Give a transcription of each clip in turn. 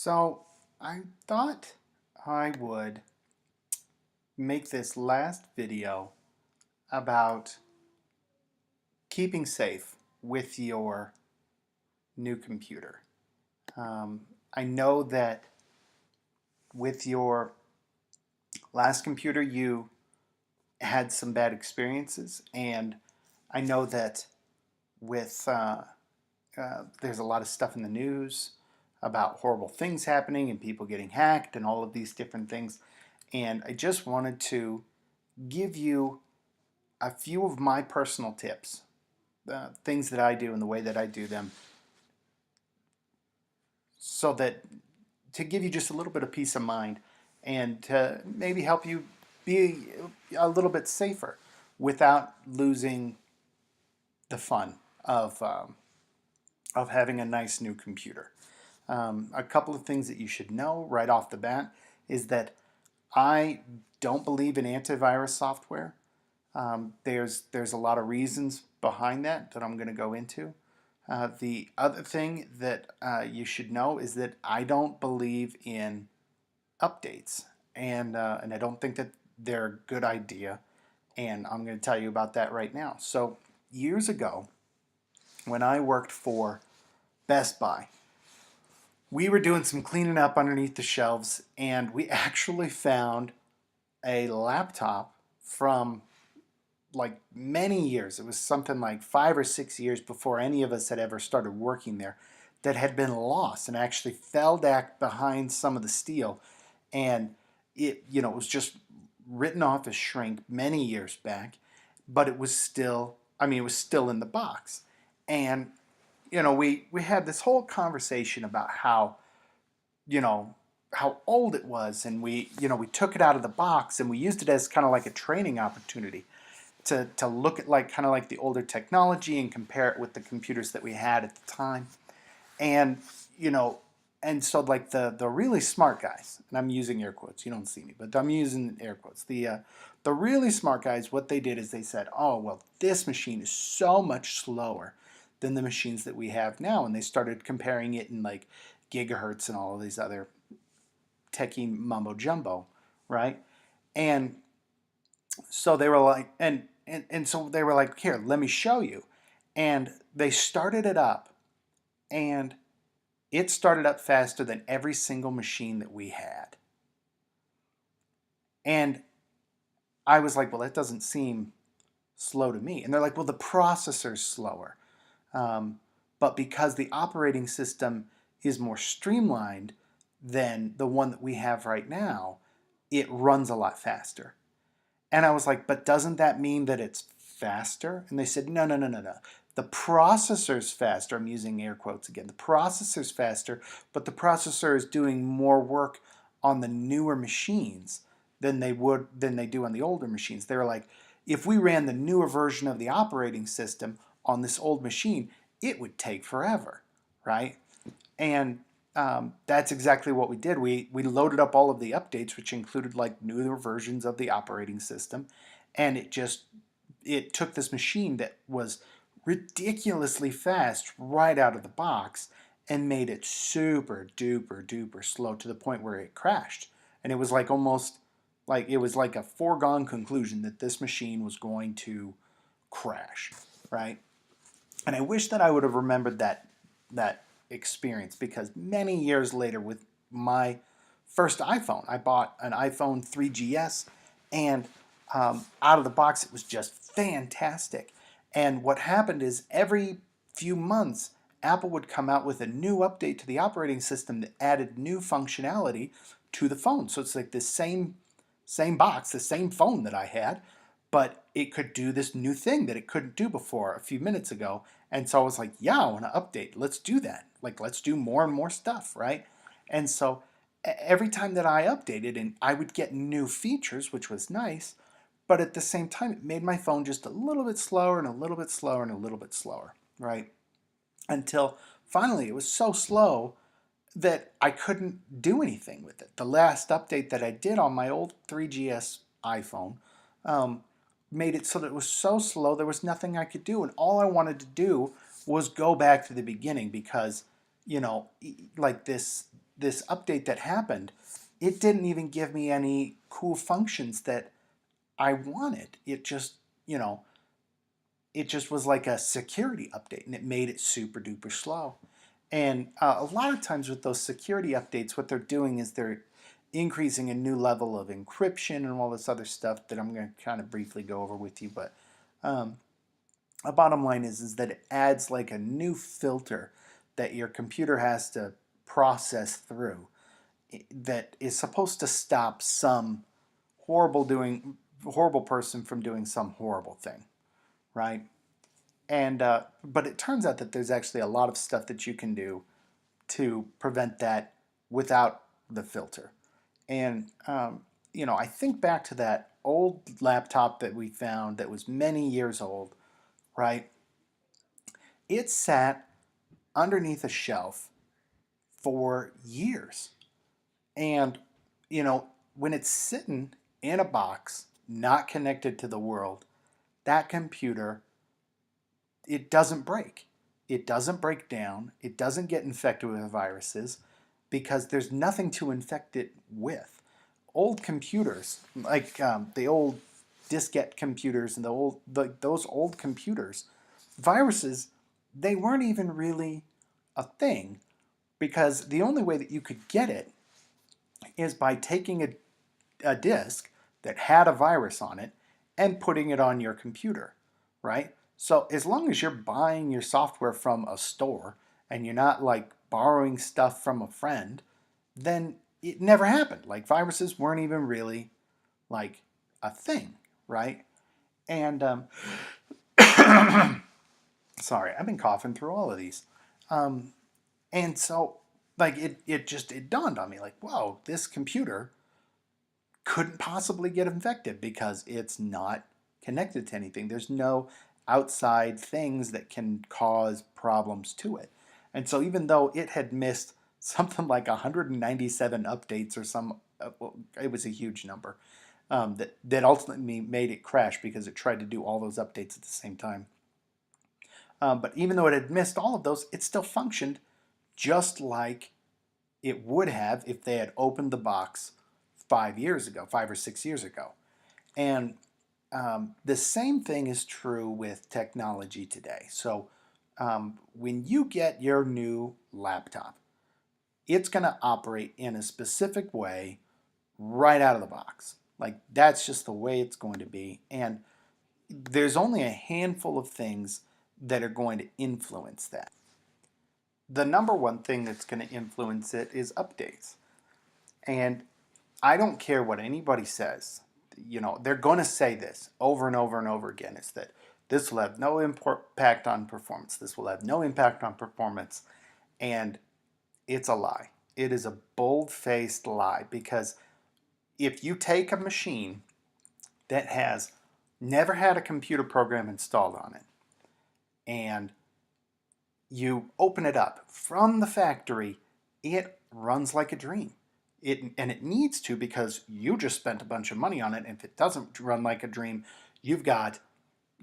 So I thought I would make this last video about keeping safe with your new computer. I know that with your last computer you had some bad experiences, and I know that with there's a lot of stuff in the news about horrible things happening and people getting hacked and all of these different things. And I just wanted to give you a few of my personal tips, things that I do and the way that I do them, so that to give you just a little bit of peace of mind and to maybe help you be a little bit safer without losing the fun of having a nice new computer. A couple of things that you should know right off the bat is that I don't believe in antivirus software. There's a lot of reasons behind that I'm going to go into. The other thing that you should know is that I don't believe in updates, and I don't think that they're a good idea. And I'm going to tell you about that right now. So years ago, when I worked for Best Buy, we were doing some cleaning up underneath the shelves, and we actually found a laptop from like many years. It was something like 5 or 6 years before any of us had ever started working there, that had been lost and actually fell back behind some of the steel, and it was just written off as shrink many years back, but it was still, I mean, it was still in the box. And we had this whole conversation about you know how old it was, and we took it out of the box and we used it as kind of like a training opportunity to look at like kind of like the older technology and compare it with the computers that we had at the time. And you know and so like the really smart guys, and I'm using air quotes, you don't see me, but I'm using air quotes, the really smart guys, what they did is they said, oh well, this machine is so much slower than the machines that we have now, and they started comparing it in like gigahertz and all of these other techie mumbo jumbo, right? And so they were like, and so they were like, here, let me show you. And they started it up, and it started up faster than every single machine that we had. And I was like, well, that doesn't seem slow to me. And they're like, well, the processor's slower. But because the operating system is more streamlined than the one that we have right now, it runs a lot faster. And I was like, but doesn't that mean that it's faster? And they said, no, no, no, no, no. The processor's faster. I'm using air quotes again. The processor's faster, but the processor is doing more work on the newer machines than they do on the older machines. They were like, if we ran the newer version of the operating system on this old machine, it would take forever, right? And that's exactly what we did. We loaded up all of the updates, which included like newer versions of the operating system, and it took this machine that was ridiculously fast right out of the box and made it super duper duper slow to the point where it crashed. And it was like almost like it was like a foregone conclusion that this machine was going to crash, right? And I wish that I would have remembered that experience, because many years later with my first iPhone, I bought an iPhone 3GS, and out of the box it was just fantastic. And what happened is every few months Apple would come out with a new update to the operating system that added new functionality to the phone. So it's like the same box, the same phone that I had, but it could do this new thing that it couldn't do before a few minutes ago. And so I was like, yeah, I want to update. Let's do that. Like, let's do more and more stuff, right? And so every time that I updated, and I would get new features, which was nice, but at the same time, it made my phone just a little bit slower and a little bit slower and a little bit slower, right? Until finally it was so slow that I couldn't do anything with it. The last update that I did on my old 3GS iPhone made it so that it was so slow there was nothing I could do, and all I wanted to do was go back to the beginning, because like this update that happened, it didn't even give me any cool functions that I wanted. It just, you know, it just was like a security update, and it made it super duper slow. And a lot of times with those security updates, what they're doing is they're increasing a new level of encryption and all this other stuff that I'm going to kind of briefly go over with you. But um, a bottom line is that it adds like a new filter that your computer has to process through that is supposed to stop some horrible person from doing some horrible thing, right? And but it turns out that there's actually a lot of stuff that you can do to prevent that without the filter. And I think back to that old laptop that we found that was many years old, right? It sat underneath a shelf for years. And, when it's sitting in a box, not connected to the world, that computer, it doesn't break. It doesn't break down. It doesn't get infected with viruses because there's nothing to infect it with. Old computers, like the old diskette computers and those old computers, viruses, they weren't even really a thing because the only way that you could get it is by taking a disk that had a virus on it and putting it on your computer, right? So as long as you're buying your software from a store and you're not like borrowing stuff from a friend, then it never happened. Like viruses weren't even really like a thing, right? And sorry, I've been coughing through all of these. Um, and so like it dawned on me like, whoa, this computer couldn't possibly get infected because it's not connected to anything. There's no outside things that can cause problems to it. And so even though it had missed something like 197 updates or well, it was a huge number, that ultimately made it crash because it tried to do all those updates at the same time. But even though it had missed all of those, it still functioned just like it would have if they had opened the box 5 years ago, 5 or 6 years ago. And the same thing is true with technology today. So when you get your new laptop, it's going to operate in a specific way right out of the box. Like that's just the way it's going to be. And there's only a handful of things that are going to influence that. The number one thing that's going to influence it is updates. And I don't care what anybody says. They're going to say this over and over and over again. It's that this will have no impact on performance. This will have no impact on performance. And it's a lie. It is a bold-faced lie because if you take a machine that has never had a computer program installed on it and you open it up from the factory, it runs like a dream. It needs to because you just spent a bunch of money on it. And if it doesn't run like a dream, you've got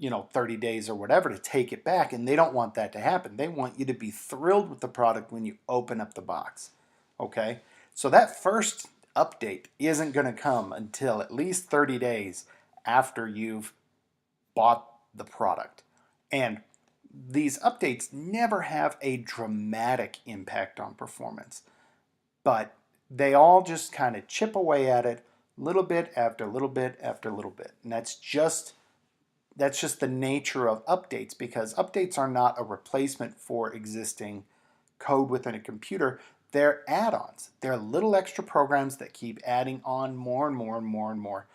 30 days or whatever to take it back, and they don't want that to happen. They want you to be thrilled with the product when you open up the box. Okay? So that first update isn't going to come until at least 30 days after you've bought the product. And these updates never have a dramatic impact on performance, but they all just kind of chip away at it little bit after little bit after little bit. And that's just the nature of updates because updates are not a replacement for existing code within a computer. They're add-ons. They're little extra programs that keep adding on more and more and more and more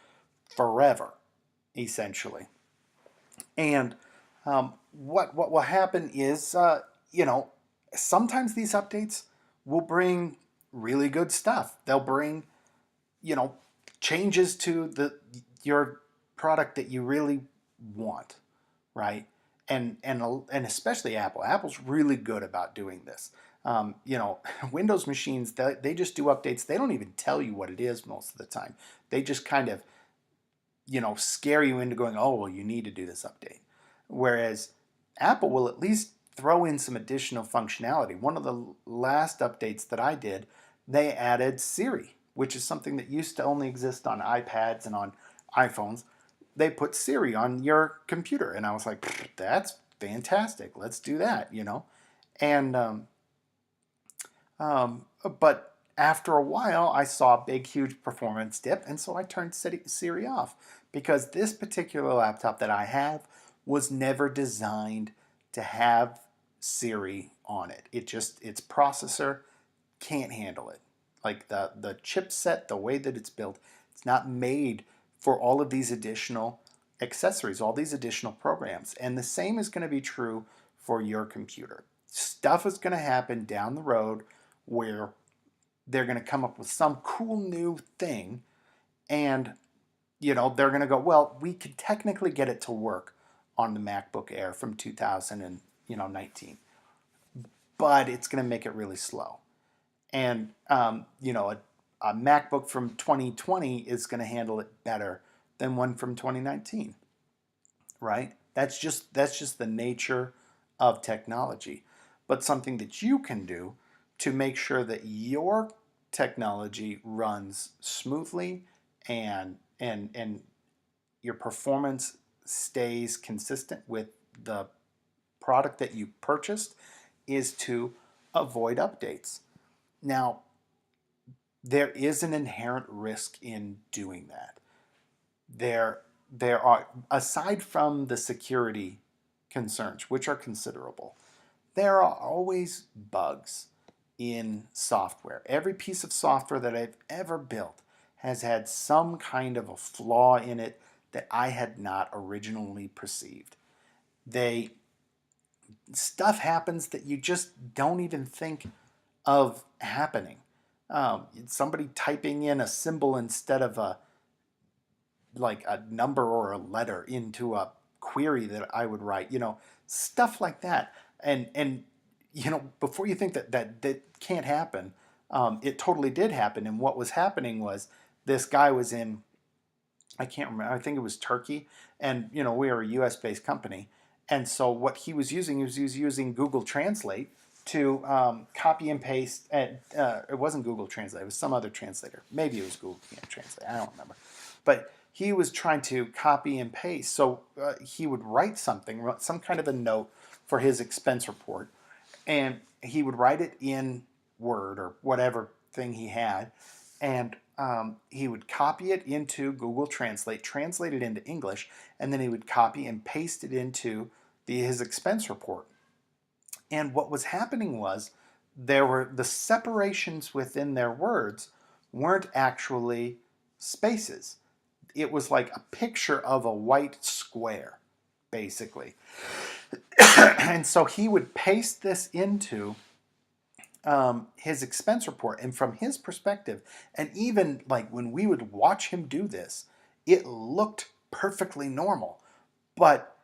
forever, essentially. And what will happen is, sometimes these updates will bring really good stuff. They'll bring, changes to your product that you really want, right? And especially Apple. Apple's really good about doing this. Windows machines, they just do updates. They don't even tell you what it is most of the time. They just kind of, scare you into going, oh, well, you need to do this update. Whereas Apple will at least throw in some additional functionality. One of the last updates that I did they added Siri, which is something that used to only exist on iPads and on iPhones. They put Siri on your computer, and I was like, that's fantastic. Let's do that, you know. And but after a while, I saw a big, huge performance dip, and so I turned Siri off because this particular laptop that I have was never designed to have Siri on it. Its processor can't handle it. Like the chipset, the way that it's built, it's not made for all of these additional accessories, all these additional programs. And the same is going to be true for your computer. Stuff is going to happen down the road where they're going to come up with some cool new thing, and they're going to go, well, we could technically get it to work on the MacBook Air from 2019, but it's going to make it really slow. And a MacBook from 2020 is going to handle it better than one from 2019, right? That's just the nature of technology. But something that you can do to make sure that your technology runs smoothly and your performance stays consistent with the product that you purchased is to avoid updates. Now, there is an inherent risk in doing that. There are, aside from the security concerns, which are considerable, there are always bugs in software. Every piece of software that I've ever built has had some kind of a flaw in it that I had not originally perceived. Stuff happens that you just don't even think of happening. Somebody typing in a symbol instead of a number or a letter into a query that I would write, stuff like that. And before you think that can't happen, it totally did happen. And what was happening was this guy was in, I can't remember, I think it was Turkey, and we are a US based company. And so what he was using Google Translate to copy and paste. It wasn't Google Translate, it was some other translator. Maybe it was Google Translate, I don't remember. But he was trying to copy and paste. So he would write something, some kind of a note for his expense report, and he would write it in Word or whatever thing he had, and he would copy it into Google Translate, translate it into English, and then he would copy and paste it into his expense report. And what was happening was there were the separations within their words weren't actually spaces. It was like a picture of a white square, basically. And so he would paste this into his expense report. And from his perspective, and even like when we would watch him do this, it looked perfectly normal. But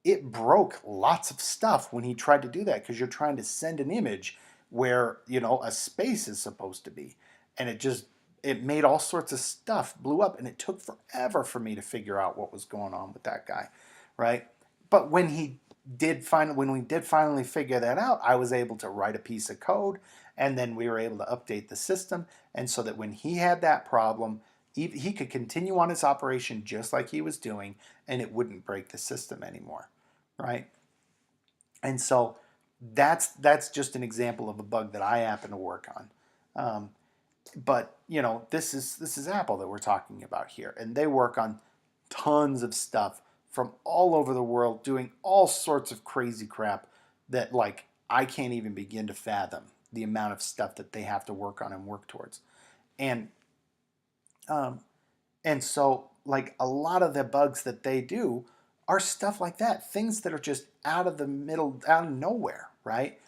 it broke lots of stuff when he tried to do that, because you're trying to send an image where a space is supposed to be, and it made all sorts of stuff blew up, and it took forever for me to figure out what was going on with that guy, right? But when we did finally figure that out, I was able to write a piece of code, and then we were able to update the system, and so that when he had that problem, he could continue on his operation just like he was doing, and it wouldn't break the system anymore, right? And so that's just an example of a bug that I happen to work on. But this is Apple that we're talking about here, and they work on tons of stuff from all over the world, doing all sorts of crazy crap that I can't even begin to fathom the amount of stuff that they have to work on and work towards. And and so a lot of the bugs that they do are stuff like that, things that are just out of nowhere, right?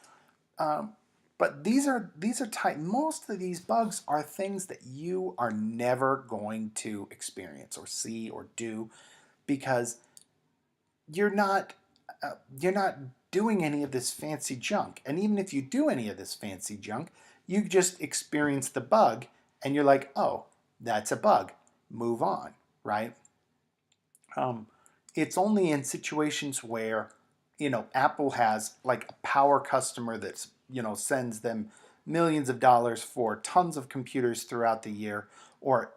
But these are type. Most of these bugs are things that you are never going to experience or see or do, because you're not doing any of this fancy junk. And even if you do any of this fancy junk, you just experience the bug, and you're like, oh, that's a bug. Move on, right? It's only in situations where Apple has a power customer that's sends them millions of dollars for tons of computers throughout the year, or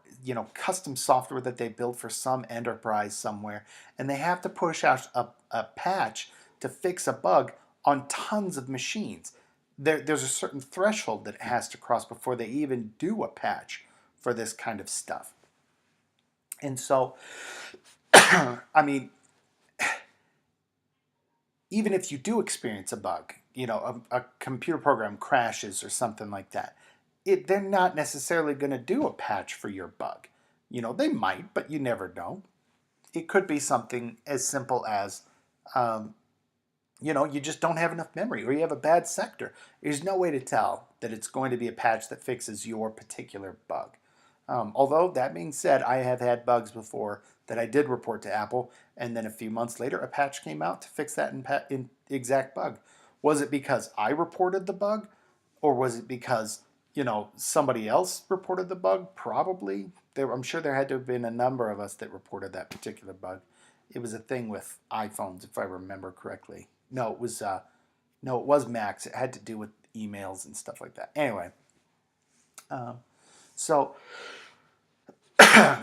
custom software that they build for some enterprise somewhere, and they have to push out a patch to fix a bug on tons of machines. There's a certain threshold that it has to cross before they even do a patch for this kind of stuff. And so, I mean, even if you do experience a bug, a computer program crashes or something like that, they're not necessarily going to do a patch for your bug. They might, but you never know. It could be something as simple as, you just don't have enough memory, or you have a bad sector. There's no way to tell that it's going to be a patch that fixes your particular bug. Although, that being said, I have had bugs before that I did report to Apple, and then a few months later, a patch came out to fix that exact bug. Was it because I reported the bug, or was it because somebody else reported the bug? Probably. I'm sure there had to have been a number of us that reported that particular bug. It was a thing with iPhones, if I remember correctly. No, it was Macs. It had to do with emails and stuff like that. Anyway, so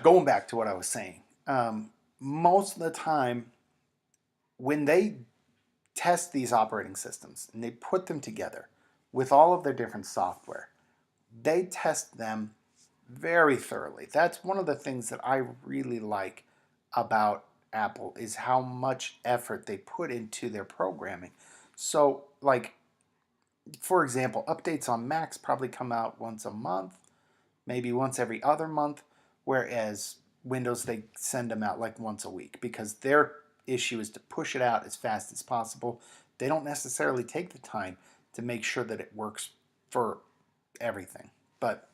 going back to what I was saying, most of the time when they test these operating systems and they put them together with all of their different software, they test them very thoroughly. That's one of the things that I really like about Apple, is how much effort they put into their programming. So, like, for example, updates on Macs probably come out once a month, maybe once every other month, whereas Windows, they send them out like once a week, because their issue is to push it out as fast as possible. They don't necessarily take the time to make sure that it works for everything. But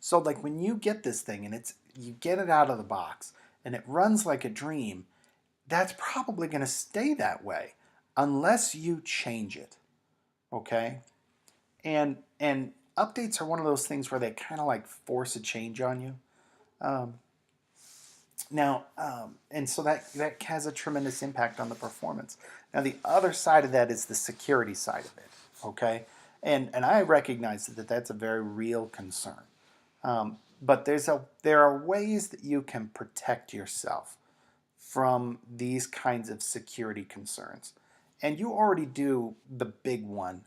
so, like, when you get this thing and you get it out of the box and it runs like a dream, that's probably going to stay that way unless you change it. Okay? And updates are one of those things where they kind of like force a change on you. Um, and so that has a tremendous impact on the performance. Now, the other side of that is the security side of it. Okay? And I recognize that that's a very real concern. But there are ways that you can protect yourself from these kinds of security concerns. And you already do the big one,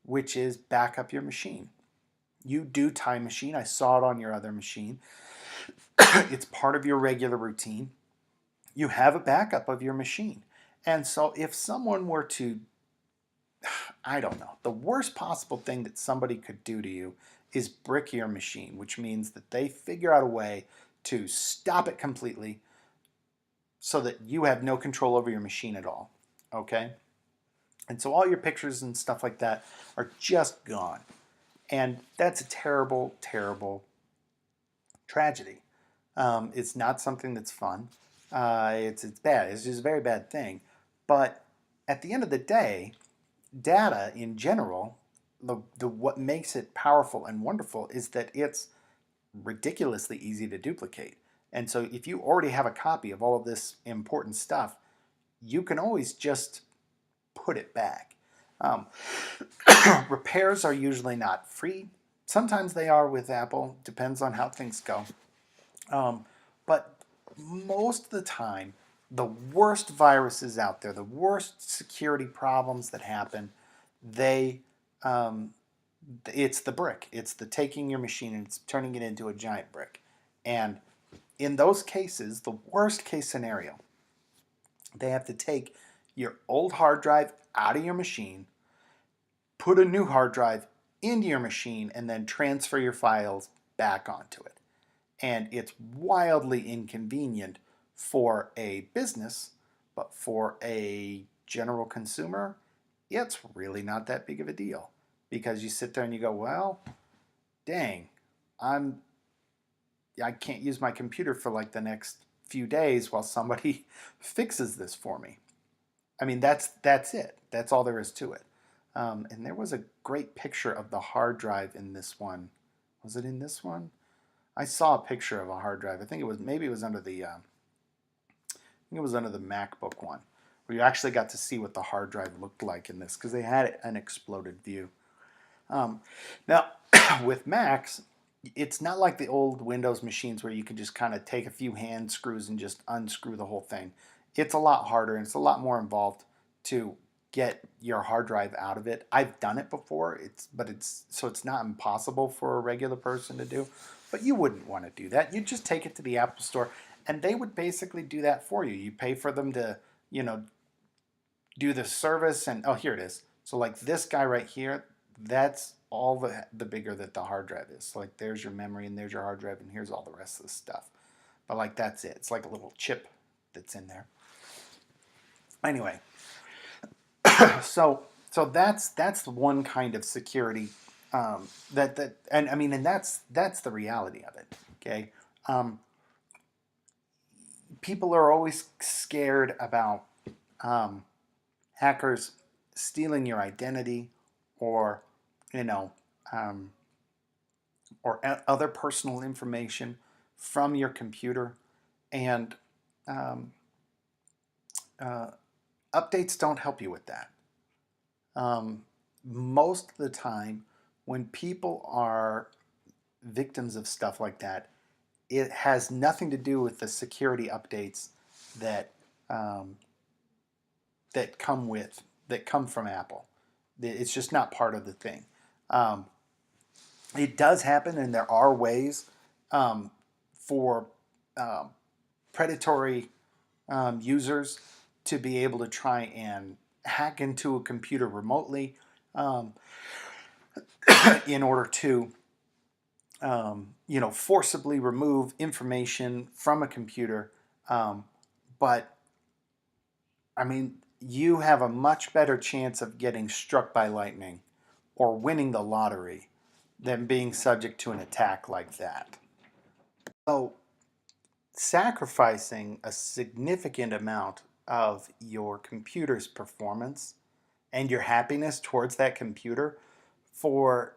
which is back up your machine. You do Time Machine. I saw it on your other machine. It's part of your regular routine. You have a backup of your machine. And so if someone were to, I don't know, the worst possible thing that somebody could do to you is brick your machine, which means that they figure out a way to stop it completely so that you have no control over your machine at all. Okay? And so all your pictures and stuff like that are just gone. And that's a terrible, terrible tragedy. It's not something that's fun. It's bad. It's just a very bad thing. But at the end of the day, data in general, what makes it powerful and wonderful is that it's ridiculously easy to duplicate. And so if you already have a copy of all of this important stuff, you can always just put it back. Repairs are usually not free. Sometimes they are with Apple. Depends on how things go. But most of the time, the worst viruses out there, the worst security problems that happen, it's the brick. It's the taking your machine and it's turning it into a giant brick. And in those cases, the worst case scenario, they have to take your old hard drive out of your machine, put a new hard drive into your machine, and then transfer your files back onto it. And it's wildly inconvenient for a business, but for a general consumer, it's really not that big of a deal. Because you sit there and you go, well, dang, I can't use my computer for like the next few days while somebody fixes this for me. I mean, that's it. That's all there is to it. And there was a great picture of the hard drive in this one. Was it in this one? I saw a picture of a hard drive. I think it was under the MacBook one, where you actually got to see what the hard drive looked like in this, because they had an exploded view. Um, now, with Macs, it's not like the old Windows machines where you can just kind of take a few hand screws and just unscrew the whole thing. It's a lot harder and it's a lot more involved to get your hard drive out of it. I've done it before. It's not impossible for a regular person to do, but you wouldn't want to do that. You'd just take it to the Apple Store and they would basically do that for you. You pay for them to, you know, do the service and oh, here it is. So like this guy right here, that's all the bigger that the hard drive is. So like there's your memory and there's your hard drive and here's all the rest of the stuff. But like that's it. It's like a little chip that's in there. Anyway, so that's the one kind of security and I mean and that's the reality of it. Okay, um, people are always scared about um, hackers stealing your identity or you know um, or other personal information from your computer and um, uh, updates don't help you with that. Most of the time when people are victims of stuff like that, it has nothing to do with the security updates that um, that come from Apple. It's just not part of the thing. Um, it does happen, and there are ways um, for um, predatory users to be able to try and hack into a computer remotely um, in order to forcibly remove information from a computer. But I mean, you have a much better chance of getting struck by lightning or winning the lottery than being subject to an attack like that. So, sacrificing a significant amount of your computer's performance and your happiness towards that computer for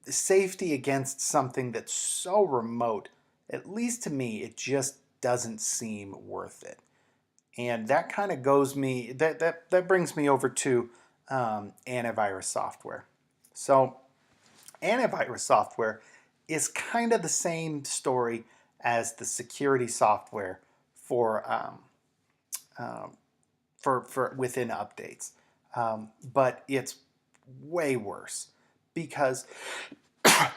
safety against something that's so remote, at least to me, it just doesn't seem worth it. And that kind of that brings me over to antivirus software. So antivirus software is kind of the same story as the security software for for within updates, but it's way worse because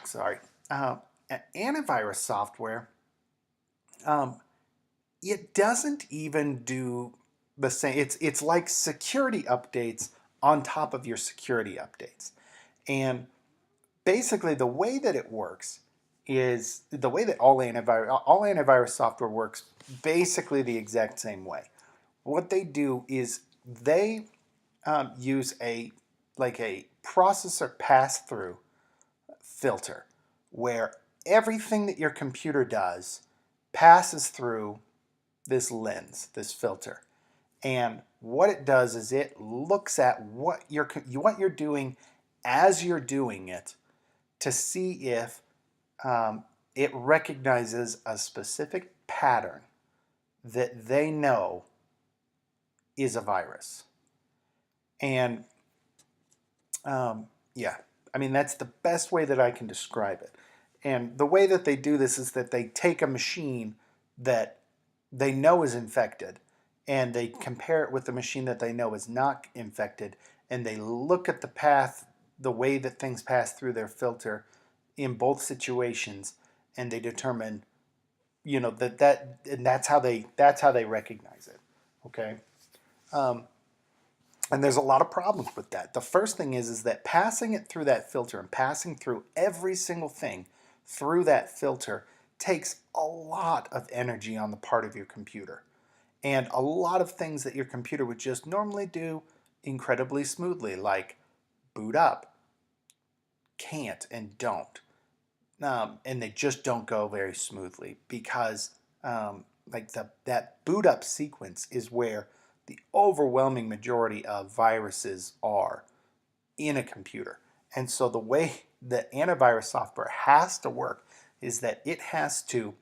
sorry, uh, antivirus software um, it doesn't even do the same. It's like security updates on top of your security updates, and basically the way that it works is the way that all antivirus software works basically the exact same way. What they do is they use a processor pass through filter where everything that your computer does passes through this lens, this filter. And what it does is it looks at what you're doing as you're doing it to see if it recognizes a specific pattern that they know is a virus. And yeah, I mean, that's the best way that I can describe it. And the way that they do this is that they take a machine that they know is infected and they compare it with the machine that they know is not infected and they look at the path, the way that things pass through their filter in both situations and they determine, and that's how they recognize it. Okay. Um, and there's a lot of problems with that. The first thing is that passing it through that filter and passing through every single thing through that filter takes a lot of energy on the part of your computer. And a lot of things that your computer would just normally do incredibly smoothly, like boot up, can't and don't. And they just don't go very smoothly because that boot up sequence is where the overwhelming majority of viruses are in a computer. And so the way that antivirus software has to work is that it has to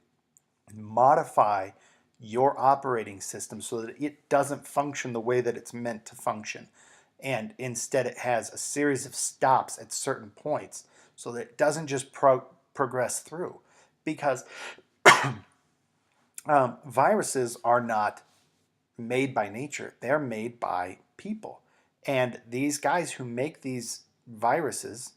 modify your operating system so that it doesn't function the way that it's meant to function. and instead it has a series of stops at certain points so that it doesn't just progress through. Because viruses are not made by nature, they're made by people. And these guys who make these viruses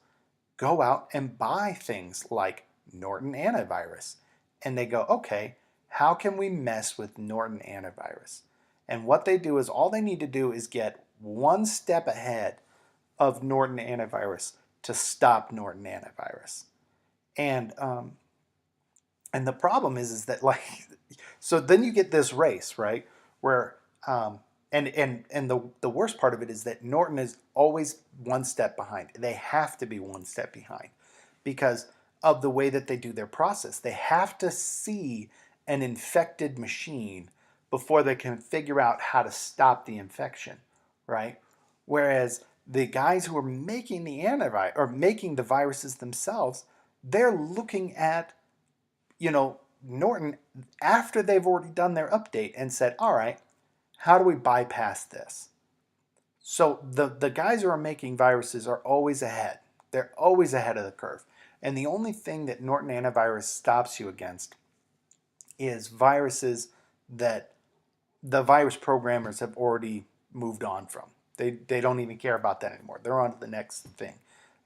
go out and buy things like Norton antivirus. And they go, okay, how can we mess with Norton antivirus? And what they do is all they need to do is get one step ahead of Norton antivirus to stop Norton antivirus. And and the problem is that like, so then you get this race, right? Where and the worst part of it is that Norton is always one step behind. They have to be one step behind because of the way that they do their process. They have to see an infected machine before they can figure out how to stop the infection, right? Whereas the guys who are making the antivirus or making the viruses themselves, they're looking at, Norton after they've already done their update and said, all right, how do we bypass this? So the guys who are making viruses are always ahead. They're always ahead of the curve. And the only thing that Norton antivirus stops you against is viruses that the virus programmers have already moved on from. They don't even care about that anymore. They're on to the next thing.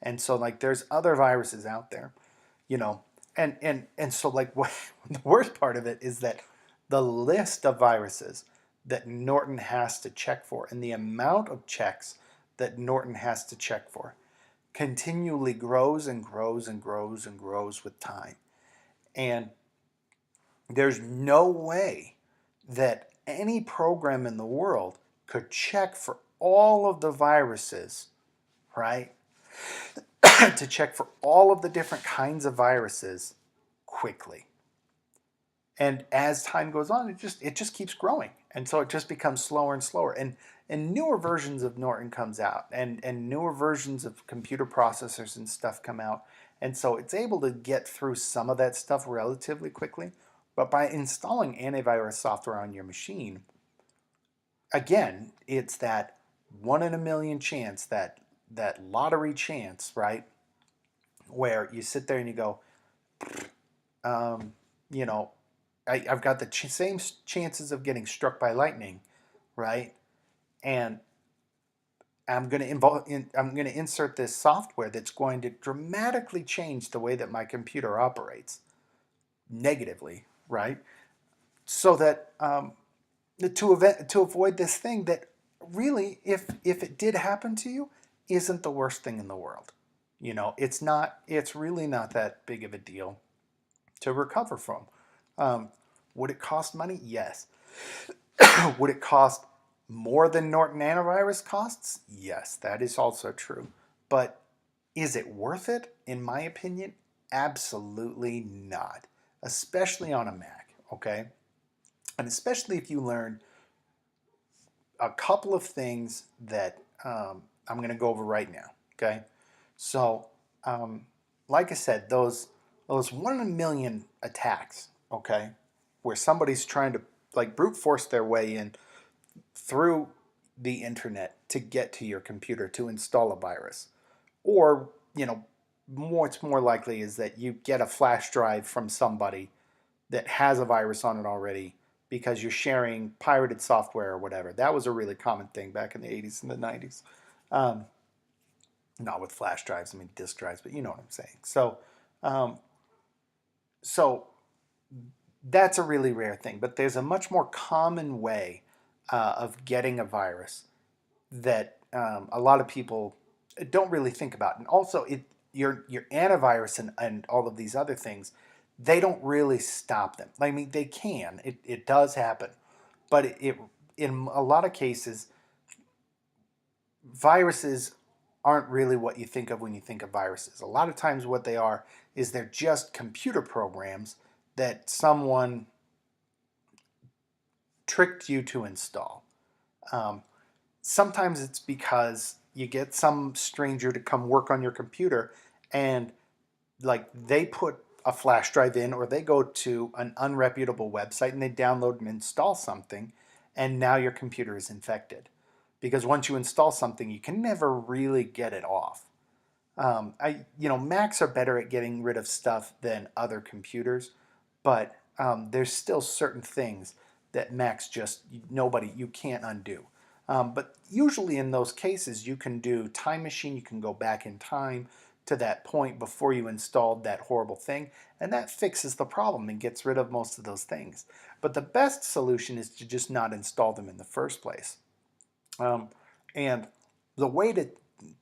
And so like there's other viruses out there, you know, and so like what the worst part of it is that the list of viruses that Norton has to check for and the amount of checks that Norton has to check for continually grows and grows and grows and grows with time. And there's no way that any program in the world could check for all of the viruses, right? To check for all of the different kinds of viruses quickly. And as time goes on, it just keeps growing. And so it just becomes slower and slower. And newer versions of Norton comes out and newer versions of computer processors and stuff come out. And so it's able to get through some of that stuff relatively quickly. But by installing antivirus software on your machine, again, it's that 1 in a million chance, that lottery chance, right? Where you sit there and you go, you know, I've got the same chances of getting struck by lightning, right? And I'm going to insert this software that's going to dramatically change the way that my computer operates negatively, right? So that to avoid this thing that really, if it did happen to you, isn't the worst thing in the world. It's really not that big of a deal to recover from. Would it cost money? Yes. Would it cost more than Norton antivirus costs? Yes, that is also true. But is it worth it? In my opinion, absolutely not. Especially on a Mac, okay? And especially if you learn a couple of things that I'm going to go over right now, okay? So, like I said, those 1 in a million attacks, okay, where somebody's trying to like brute force their way in through the internet to get to your computer to install a virus, or what's more likely is that you get a flash drive from somebody that has a virus on it already because you're sharing pirated software or whatever. That was a really common thing back in the 80s and the 90s. Not with flash drives, I mean disk drives, but you know what I'm saying. Um, so that's a really rare thing, but there's a much more common way of getting a virus that a lot of people don't really think about. And also, your antivirus and all of these other things, they don't really stop them. I mean, they can. It does happen, but it in a lot of cases, viruses aren't really what you think of when you think of viruses. A lot of times what they are is they're just computer programs that someone tricked you to install. Sometimes it's because you get some stranger to come work on your computer and like they put a flash drive in, or they go to an unreputable website and they download and install something, and now your computer is infected because once you install something, you can never really get it off. Macs are better at getting rid of stuff than other computers, but there's still certain things that Macs just you can't undo. But usually in those cases, you can do Time Machine. You can go back in time to that point before you installed that horrible thing, and that fixes the problem and gets rid of most of those things. But the best solution is to just not install them in the first place. And the way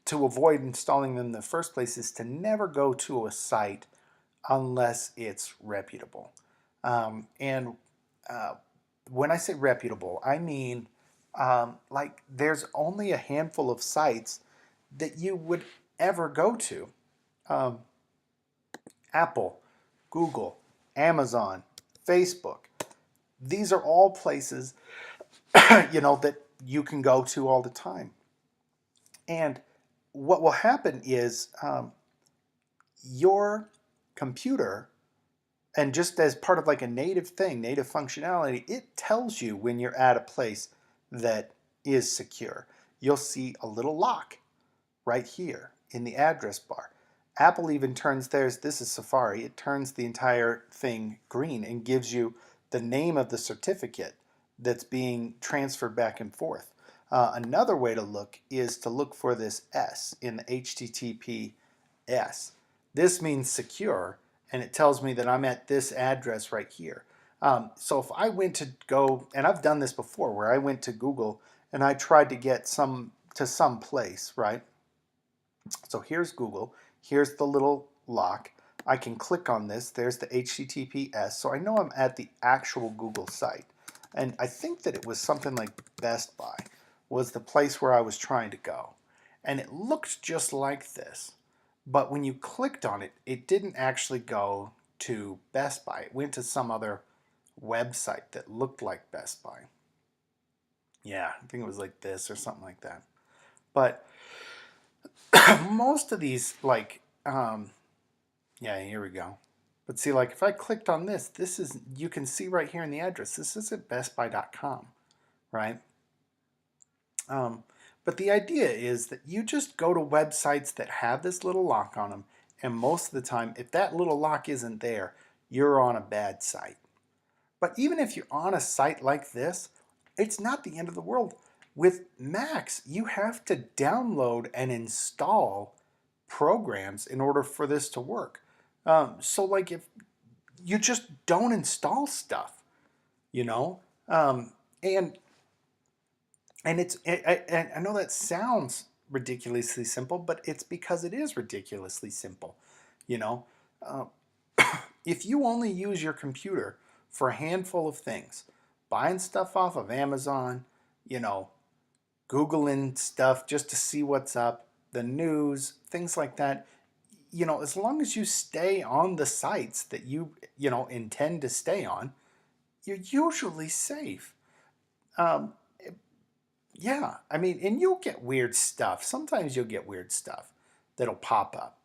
to avoid installing them in the first place is to never go to a site unless it's reputable. And when I say reputable, I mean like there's only a handful of sites that you would ever go to. Um, Apple, Google, Amazon, Facebook. These are all places, that you can go to all the time. And what will happen is your computer, and just as part of like a native thing, native functionality, it tells you when you're at a place that is secure. You'll see a little lock right here in the address bar. Apple even turns theirs, this is Safari, it turns the entire thing green and gives you the name of the certificate that's being transferred back and forth. Another way to look is to look for this S in the HTTPS. This means secure, and it tells me that I'm at this address right here. So if I went to go, and I've done this before, where I went to Google and I tried to get some place, right? So here's Google, here's the little lock. I can click on this, there's the HTTPS, so I know I'm at the actual Google site. And I think that it was something like Best Buy was the place where I was trying to go. And it looked just like this. But when you clicked on it, it didn't actually go to Best Buy. It went to some other website that looked like Best Buy. Yeah, I think it was like this or something like that. But most of these, yeah, here we go. But see, like if I clicked on this, you can see right here in the address, this is at bestbuy.com, right? But the idea is that you just go to websites that have this little lock on them, and most of the time, if that little lock isn't there, you're on a bad site. But even if you're on a site like this, it's not the end of the world. With Macs, you have to download and install programs in order for this to work. So like if you just don't install stuff, you know, and I know that sounds ridiculously simple, but it's because it is ridiculously simple, you know. Uh, if you only use your computer for a handful of things, buying stuff off of Amazon, you know, Googling stuff just to see what's up, the news, things like that, you know, as long as you stay on the sites that intend to stay on, you're usually safe. Um, yeah, I mean, and you'll get weird stuff. Sometimes you'll get weird stuff that'll pop up.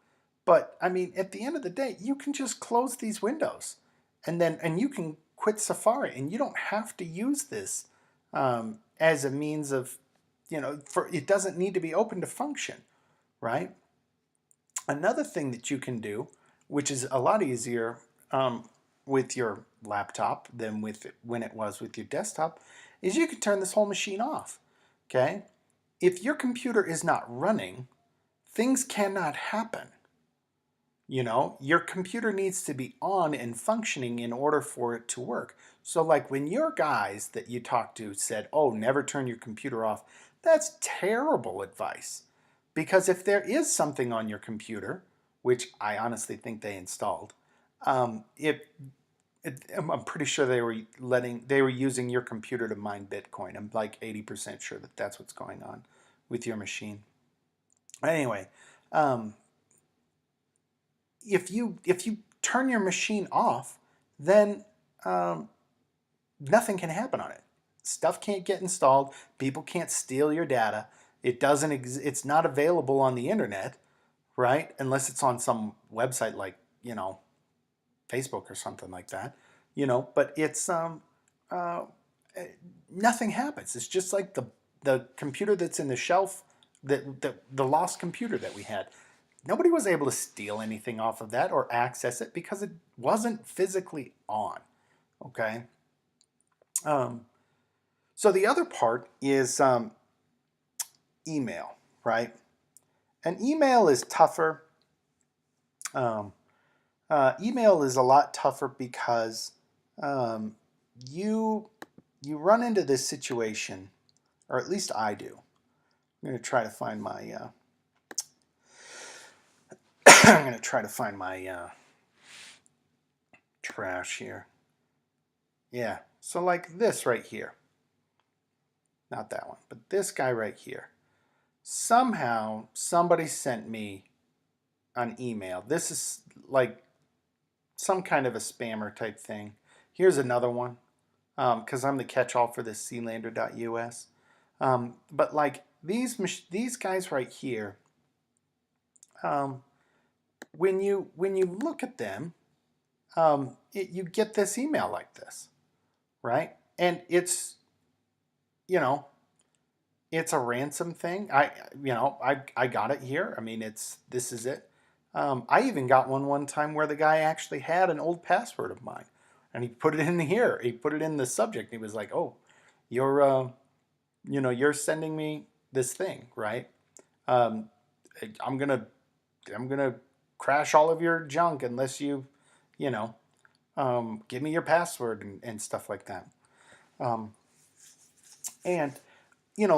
But I mean, at the end of the day, you can just close these windows and you can quit Safari and you don't have to use this as a means of, it doesn't need to be open to function, right? Another thing that you can do, which is a lot easier with your laptop than when it was with your desktop, is you can turn this whole machine off. Okay? If your computer is not running, things cannot happen. You know, your computer needs to be on and functioning in order for it to work. So like when your guys that you talked to said, oh, never turn your computer off, that's terrible advice. Because if there is something on your computer, which I honestly think they installed, I'm pretty sure they were using your computer to mine Bitcoin. I'm like 80% sure that that's what's going on with your machine. Anyway, if you turn your machine off, then nothing can happen on it. Stuff can't get installed. People can't steal your data. It's not available on the internet, right? Unless it's on some website like, Facebook or something like that, but it's nothing happens. It's just like the computer that's in the shelf, the lost computer that we had. Nobody was able to steal anything off of that or access it because it wasn't physically on. Okay. Um, so the other part is email, right? And email is tougher. Um, Email is a lot tougher because um, you run into this situation, or at least I do. I'm going to try to find my I'm going to try to find my trash here. Yeah, so like this right here. Not that one, but this guy right here. Somehow somebody sent me an email. This is like some kind of a spammer type thing. Here's another one, because I'm the catch-all for this Sealander.us. But like these guys right here, um, when you look at them, you get this email like this, right? And it's, you know, it's a ransom thing. I got it here. I mean, this is it. I even got one time where the guy actually had an old password of mine, and he put it in here. He put it in the subject. He was like, "Oh, you're you're sending me this thing, right? Um, I'm gonna crash all of your junk unless you know, give me your password and stuff like that." Um, and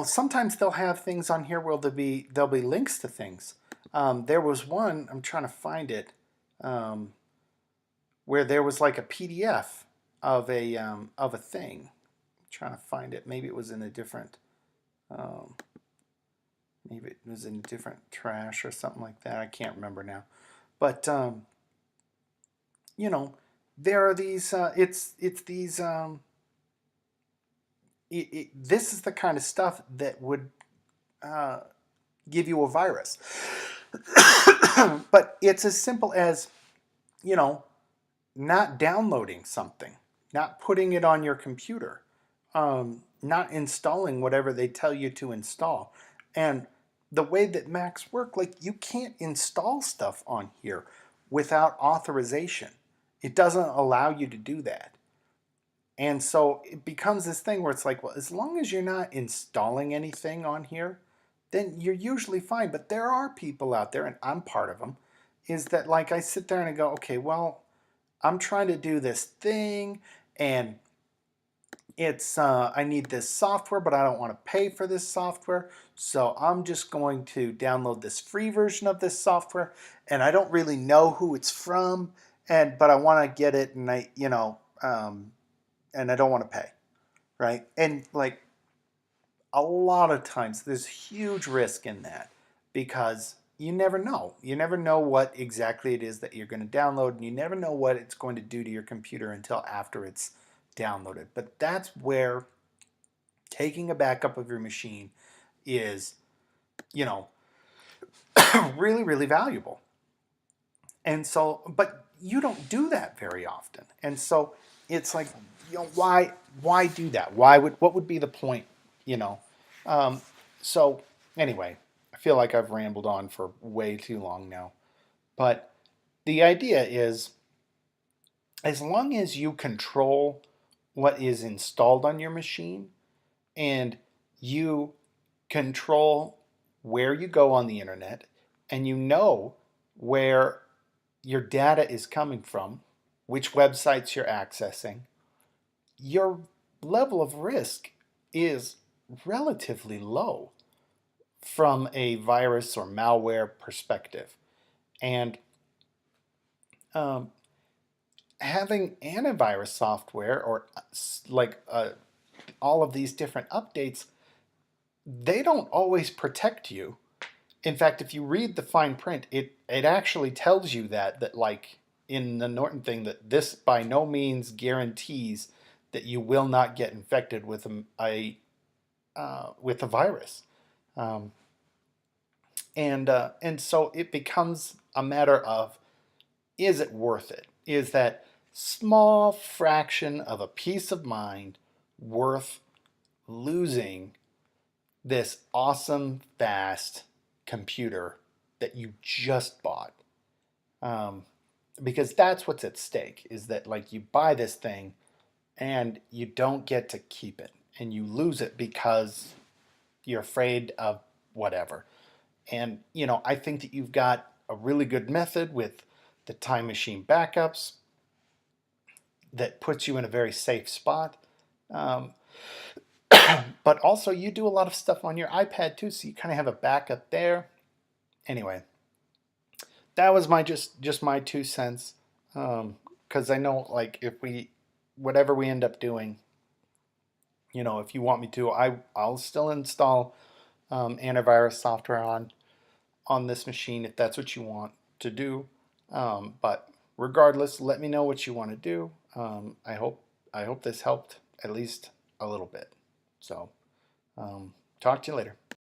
sometimes they'll have things on here where there'll be links to things. There was one, I'm trying to find it, where there was like a PDF of a thing. I'm trying to find it. Maybe it was in a different um, maybe it was in a different trash or something like that. I can't remember now. But you know, there are these. It's these. This is the kind of stuff that would uh, give you a virus. But it's as simple as, you know, not downloading something, not putting it on your computer, not installing whatever they tell you to install. And the way that Macs work, like you can't install stuff on here without authorization. It doesn't allow you to do that. And so it becomes this thing where it's like, well, as long as you're not installing anything on here, then you're usually fine. But there are people out there, and I'm part of them, is that like I sit there and I go, okay, well, I'm trying to do this thing, and it's I need this software, but I don't want to pay for this software, so I'm just going to download this free version of this software, and I don't really know who it's from, but I want to get it, and and I don't want to pay, right? And like a lot of times there's huge risk in that because you never know. You never know what exactly it is that you're going to download, and you never know what it's going to do to your computer until after it's downloaded. But that's where taking a backup of your machine is, you know, really, really valuable. And so, but you don't do that very often. And so it's like, why do that? What would be the point, you know? Um, so anyway, I feel like I've rambled on for way too long now. But the idea is, as long as you control what is installed on your machine and you control where you go on the internet and you know where your data is coming from, which websites you're accessing, your level of risk is relatively low from a virus or malware perspective. And um, having antivirus software or like all of these different updates, they don't always protect you. In fact, if you read the fine print, it actually tells you that like in the Norton thing, that this by no means guarantees that you will not get infected with a virus. Um, and so it becomes a matter of, is it worth it? Is that small fraction of a peace of mind worth losing this awesome, fast computer that you just bought. Um, because that's what's at stake, is that like you buy this thing and you don't get to keep it and you lose it because you're afraid of whatever. And, I think that you've got a really good method with the Time Machine backups that puts you in a very safe spot. Um, but also, you do a lot of stuff on your iPad too, so you kind of have a backup there. Anyway, that was my just my 2 cents. Because I know, like, if we whatever we end up doing, if you want me to, I'll still install antivirus software on this machine if that's what you want to do. But regardless, let me know what you want to do. I hope this helped at least a little bit. So talk to you later.